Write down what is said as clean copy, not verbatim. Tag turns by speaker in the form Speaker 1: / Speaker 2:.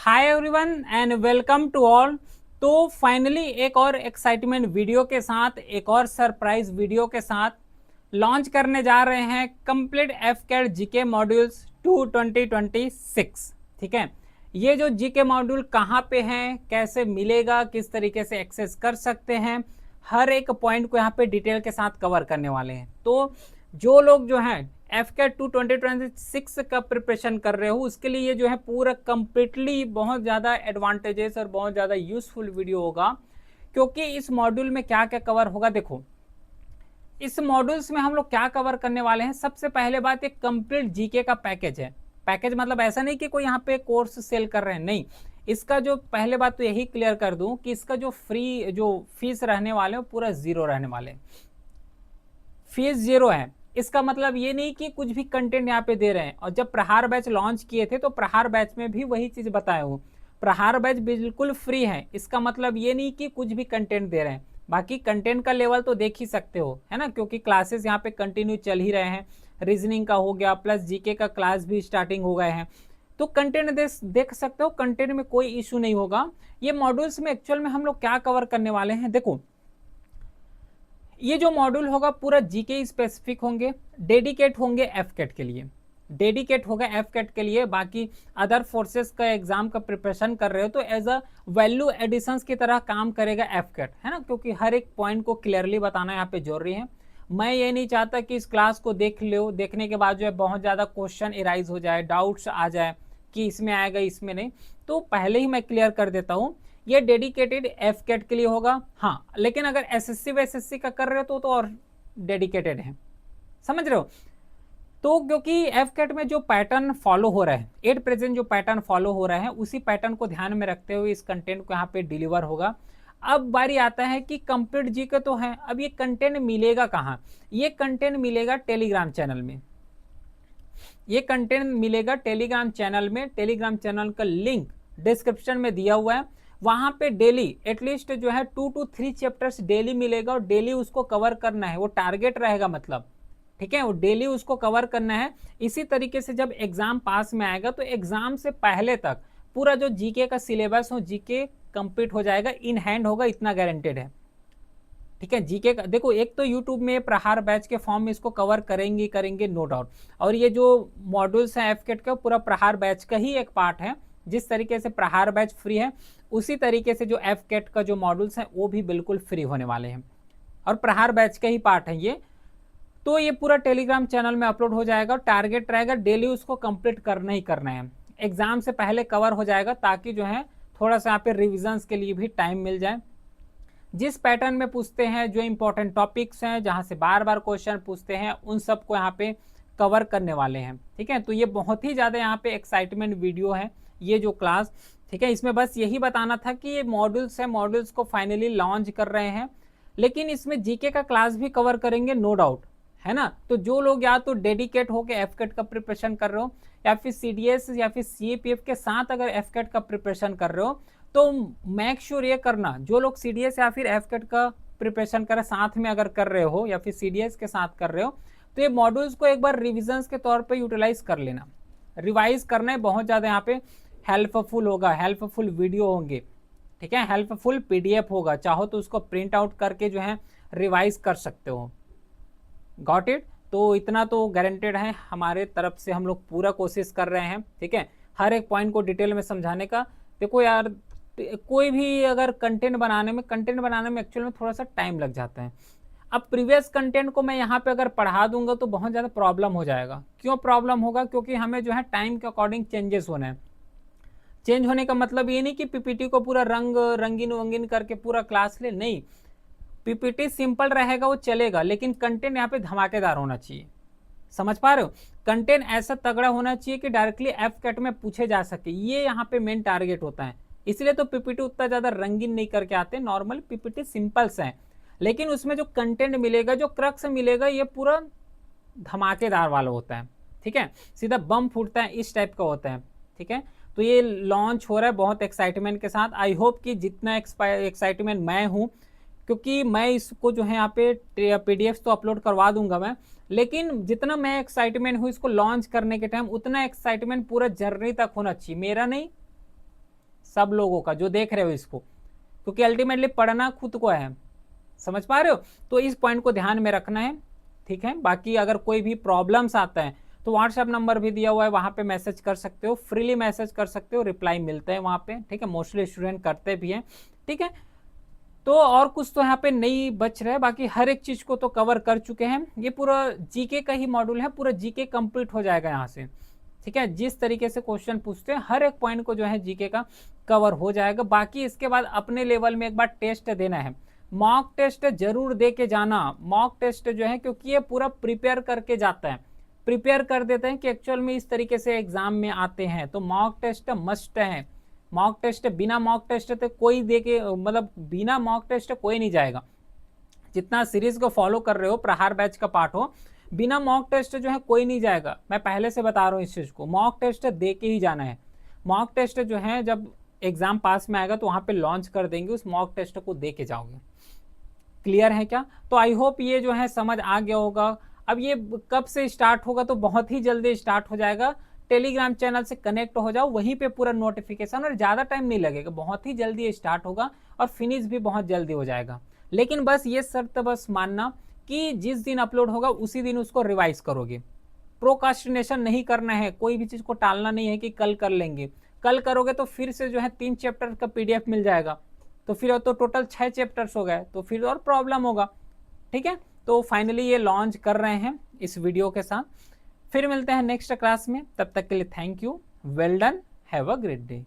Speaker 1: Hi everyone and welcome to all. तो finally एक और एक्साइटमेंट वीडियो के साथ, एक और सरप्राइज वीडियो के साथ लॉन्च करने जा रहे हैं कंप्लीट एफकेट जीके मॉड्यूल्स 2 2026। ठीक है, ये जो जीके मॉड्यूल कहाँ पे हैं, कैसे मिलेगा, किस तरीके से एक्सेस कर सकते हैं, हर एक पॉइंट को यहाँ पे डिटेल के साथ कवर करने वाले हैं। तो जो लोग जो हैं एफकेट 2 2026 का प्रिपरेशन कर रहे हो, उसके लिए ये जो है पूरा कंप्लीटली बहुत ज़्यादा एडवांटेजेस और बहुत ज़्यादा यूजफुल वीडियो होगा। क्योंकि इस मॉड्यूल में क्या क्या कवर होगा, देखो इस मॉड्यूल्स में हम लोग क्या कवर करने वाले हैं। सबसे पहले बात, एक कंप्लीट जीके का पैकेज है। पैकेज मतलब ऐसा नहीं कि कोई यहाँ पे कोर्स सेल कर रहे हैं, नहीं। इसका जो पहले बात तो यही क्लियर कर दूं कि इसका जो फीस रहने वाले हैं पूरा जीरो रहने वाले हैं। फीस जीरो है, इसका मतलब ये नहीं कि कुछ भी कंटेंट यहाँ पे दे रहे हैं। और जब प्रहार बैच लॉन्च किए थे तो प्रहार बैच में भी वही चीज बताया हूँ, प्रहार बैच बिल्कुल फ्री है। इसका मतलब ये नहीं कि कुछ भी कंटेंट दे रहे हैं। बाकी कंटेंट का लेवल तो देख ही सकते हो, है ना, क्योंकि क्लासेस यहाँ पे कंटिन्यू चल ही रहे हैं। रीजनिंग का हो गया, प्लस जीके का क्लास भी स्टार्टिंग हो गए हैं। तो कंटेंट देख सकते हो, कंटेंट में कोई इशू नहीं होगा। ये मॉड्यूल्स में एक्चुअल में हम लोग क्या कवर करने वाले हैं, देखो ये जो मॉड्यूल होगा पूरा जीके स्पेसिफिक होंगे, डेडिकेट होंगे एफकेट के लिए, डेडिकेट होगा एफकेट के लिए। बाकी अदर फोर्सेस का एग्जाम का प्रिपरेशन कर रहे हो तो एज अ वैल्यू एडिशंस की तरह काम करेगा एफकेट, है ना, क्योंकि हर एक पॉइंट को क्लियरली बताना यहाँ पे जरूरी है। मैं ये नहीं चाहता कि इस क्लास को देख लो, देखने के बाद जो है बहुत ज़्यादा क्वेश्चन इराइज हो जाए, डाउट्स आ जाए कि इसमें आएगा इसमें नहीं। तो पहले ही मैं क्लियर कर देता हूँ, ये डेडिकेटेड एफकेट के लिए होगा। हाँ, लेकिन अगर एसएससी व एसएससी का कर रहे हो तो और डेडिकेटेड है, समझ रहे हो। तो क्योंकि एफकेट में जो पैटर्न फॉलो हो रहा है, एट प्रेजेंट जो पैटर्न फॉलो हो रहा है, उसी पैटर्न को ध्यान में रखते हुए इस कंटेंट को यहाँ पे डिलीवर होगा। अब बारी आता है कि कंप्लीट जीके तो है, अब ये कंटेंट मिलेगा कहाँ। ये कंटेंट मिलेगा टेलीग्राम चैनल में, ये कंटेंट मिलेगा टेलीग्राम चैनल में। टेलीग्राम चैनल का लिंक डिस्क्रिप्शन में दिया हुआ है। वहां पे डेली एटलीस्ट जो है 2 to 3 चैप्टर्स डेली मिलेगा और डेली उसको कवर करना है, वो टारगेट रहेगा मतलब, ठीक है, वो डेली उसको कवर करना है। इसी तरीके से जब एग्जाम पास में आएगा तो एग्जाम से पहले तक पूरा जो जीके का सिलेबस हो, जीके कंप्लीट हो जाएगा, इन हैंड होगा, इतना गारंटेड है। ठीक है, जीके का देखो, एक तो यूट्यूब में प्रहार बैच के फॉर्म में इसको कवर करेंगे करेंगे नो डाउट। और ये जो मॉड्यूल्स हैं एफकेट का, पूरा प्रहार बैच का ही एक पार्ट है। जिस तरीके से प्रहार बैच फ्री है, उसी तरीके से जो एफकेट का जो मॉड्यूल्स हैं वो भी बिल्कुल फ्री होने वाले हैं और प्रहार बैच का ही पार्ट है ये। तो ये पूरा टेलीग्राम चैनल में अपलोड हो जाएगा और टारगेट रहेगा डेली उसको कंप्लीट करना ही करना है। एग्जाम से पहले कवर हो जाएगा ताकि जो है थोड़ा सा यहाँ पे रिविजन्स के लिए भी टाइम मिल जाए। जिस पैटर्न में पूछते हैं, जो इंपॉर्टेंट टॉपिक्स हैं, जहां से बार बार क्वेश्चन पूछते हैं, उन सबको यहाँ पे कवर करने वाले हैं। ठीक है, तो ये बहुत ही ज़्यादा यहाँ पे एक्साइटमेंट वीडियो है ये जो क्लास। ठीक है, इसमें बस यही बताना था कि ये मॉड्यूल्स है, मॉड्यूल्स को फाइनली लॉन्च कर रहे हैं, लेकिन इसमें जीके का क्लास भी कवर करेंगे नो डाउट, है ना। तो जो लोग या तो डेडिकेट होकर एफकेट का प्रिपरेशन कर रहे हो, या फिर सीडीएस या फिर सीएपीएफ के साथ अगर एफकेट का प्रिपरेशन कर रहे हो, तो मेक श्योर ये करना, जो लोग सीडीएस या फिर एफकेट का प्रिपरेशन कर साथ में अगर कर रहे हो या फिर सीडीएस के साथ कर रहे हो, तो ये मॉड्यूल्स को एक बार रिविजन्स के तौर पे यूटिलाइज कर लेना। रिवाइज करना है, बहुत ज़्यादा यहाँ पे हेल्पफुल होगा, हेल्पफुल वीडियो होंगे, ठीक है, हेल्पफुल पीडीएफ होगा। चाहो तो उसको प्रिंट आउट करके जो है रिवाइज कर सकते हो। Got it. तो इतना तो गारंटेड है, हमारे तरफ से हम लोग पूरा कोशिश कर रहे हैं, ठीक है, हर एक पॉइंट को डिटेल में समझाने का। देखो यार, कोई भी अगर कंटेंट बनाने में एक्चुअल में थोड़ा सा टाइम लग जाता है। अब प्रीवियस कंटेंट को मैं यहाँ पे अगर पढ़ा दूंगा तो बहुत ज़्यादा प्रॉब्लम हो जाएगा। क्यों प्रॉब्लम होगा, क्योंकि हमें जो है टाइम के अकॉर्डिंग चेंजेस होना है। चेंज होने का मतलब ये नहीं कि पीपीटी को पूरा रंगीन वंगीन करके पूरा क्लास ले, नहीं। पीपीटी सिंपल रहेगा वो चलेगा, लेकिन कंटेंट यहाँ पे धमाकेदार होना चाहिए। समझ पा रहे हो, कंटेंट ऐसा तगड़ा होना चाहिए कि डायरेक्टली एफकेट में पूछे जा सके, ये यहाँ पे मेन टारगेट होता है। इसलिए तो पीपीटी उतना ज्यादा रंगीन नहीं करके आते, नॉर्मल पीपीटी सिंपल से है, लेकिन उसमें जो कंटेंट मिलेगा, जो क्रक्स मिलेगा, ये पूरा धमाकेदार वाला होता है। ठीक है, सीधा बम फूटता है, इस टाइप का होता है। ठीक है, तो ये लॉन्च हो रहा है बहुत एक्साइटमेंट के साथ। आई होप कि जितना एक्साइटमेंट मैं हूँ, क्योंकि मैं इसको जो है यहाँ पे पीडीएफ तो अपलोड करवा दूंगा मैं, लेकिन जितना मैं एक्साइटमेंट हूँ इसको लॉन्च करने के टाइम, उतना एक्साइटमेंट पूरा जर्नी तक होना चाहिए, मेरा नहीं, सब लोगों का जो देख रहे हो इसको, क्योंकि अल्टीमेटली पढ़ना खुद को है। समझ पा रहे हो? तो इस पॉइंट को ध्यान में रखना है, ठीक है। बाकी अगर कोई भी प्रॉब्लम्स आता है तो व्हाट्सएप नंबर भी दिया हुआ है, वहां पे मैसेज कर सकते हो, फ्रीली मैसेज कर सकते हो, रिप्लाई मिलते हैं वहां पे, ठीक है। मोस्टली स्टूडेंट करते भी हैं, ठीक है। तो और कुछ तो यहाँ पे नहीं बच रहा है, बाकी हर एक चीज को तो कवर कर चुके हैं। ये पूरा जीके का ही मॉड्यूल है, पूरा जीके कंप्लीट हो जाएगा यहाँ से, ठीक है। जिस तरीके से क्वेश्चन पूछते हैं हर एक पॉइंट को जो है जीके का कवर हो जाएगा। बाकी इसके बाद अपने लेवल में एक बार टेस्ट देना है, मॉक टेस्ट जरूर दे के जाना। मॉक टेस्ट जो है, क्योंकि ये पूरा प्रिपेयर करके जाता है, प्रिपेयर कर देते हैं कि एक्चुअल में इस तरीके से एग्जाम में आते हैं, तो मॉक टेस्ट मस्ट है। मॉक टेस्ट, बिना मॉक टेस्ट तो कोई दे के, मतलब बिना मॉक टेस्ट कोई नहीं जाएगा। जितना सीरीज को फॉलो कर रहे हो, प्रहार बैच का पार्ट हो, बिना मॉक टेस्ट जो है कोई नहीं जाएगा। मैं पहले से बता रहा हूँ इस चीज को, मॉक टेस्ट दे के ही जाना है। मॉक टेस्ट जो है जब एग्जाम पास में आएगा तो वहां पे लॉन्च कर देंगे, उस मॉक टेस्ट को दे के जाओगे। क्लियर है क्या? तो आई होप ये जो है समझ आ गया होगा। अब ये कब से स्टार्ट होगा, तो बहुत ही जल्दी स्टार्ट हो जाएगा। टेलीग्राम चैनल से कनेक्ट हो जाओ, वहीं पे पूरा नोटिफिकेशन, और ज़्यादा टाइम नहीं लगेगा, बहुत ही जल्दी स्टार्ट होगा और फिनिश भी बहुत जल्दी हो जाएगा। लेकिन बस ये शर्त बस मानना कि जिस दिन अपलोड होगा उसी दिन उसको रिवाइज करोगे। प्रोकास्टिनेशन नहीं करना है, कोई भी चीज़ को टालना नहीं है कि कल कर लेंगे। कल करोगे तो फिर से जो है 3 चैप्टर का PDF मिल जाएगा, तो फिर तो टोटल 6 चैप्टर्स हो गए, तो फिर और प्रॉब्लम होगा, ठीक है। तो फाइनली ये लॉन्च कर रहे हैं इस वीडियो के साथ। फिर मिलते हैं नेक्स्ट क्लास में, तब तक के लिए thank you, well done, have a great day.